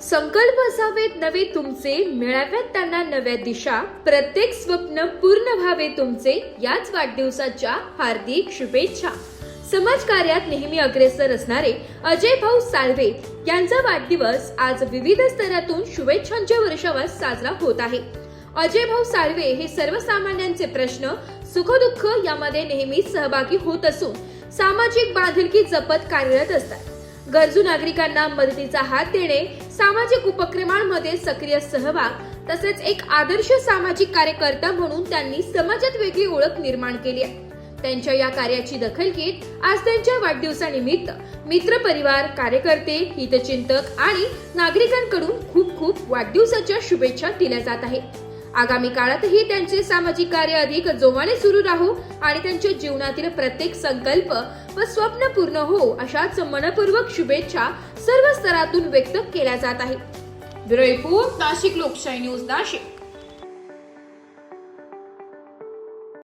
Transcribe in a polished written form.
संकल्प असावेत नवे तुमचे, मिळाव्यात त्यांना नव्या दिशा, प्रत्येक स्वप्न पूर्ण व्हावे तुमचे, याच वाढदिवसाच्या हार्दिक शुभेच्छा। समाजकार्यात नेहमी अग्रेसर असणारे अजय भाऊ साळवे यांचा वाढदिवस आज विविध स्तरातून शुभेच्छांच्या वर्षावर साजरा होत आहे। अजय भाऊ साळवे हे सर्वसामान्यांचे प्रश्न, सुखदुःख यामध्ये नेहमी सहभागी होत असून सामाजिक बांधिलकी जपत कार्यरत असतात। गरजू नागरिकांना मदतीचा हात देणे, सामाजिक उपक्रमांमध्ये सक्रिय सहभाग तसेच एक आदर्श सामाजिक कार्यकर्ता म्हणून त्यांनी समाजात वेगळी ओळख निर्माण केली आहे। त्यांच्या या कार्याची दखल घेत आज त्यांच्या वाढदिवसानिमित्त मित्रपरिवार, कार्यकर्ते, हितचिंतक आणि नागरिकांकडून खूप खूप वाढदिवसाच्या शुभेच्छा दिल्या जात आहेत। आगामी काळातही त्यांचे सामाजिक कार्य अधिक जोमाने सुरू राहो आणि त्यांच्या जीवनातील प्रत्येक संकल्प व स्वप्न पूर्ण हो अशाच मनपूर्वक शुभेच्छा सर्व स्तरातून व्यक्त केल्या जात आहेत। ब्युरो रिपोर्ट, नाशिक लोकशाही न्यूज, नाशिक।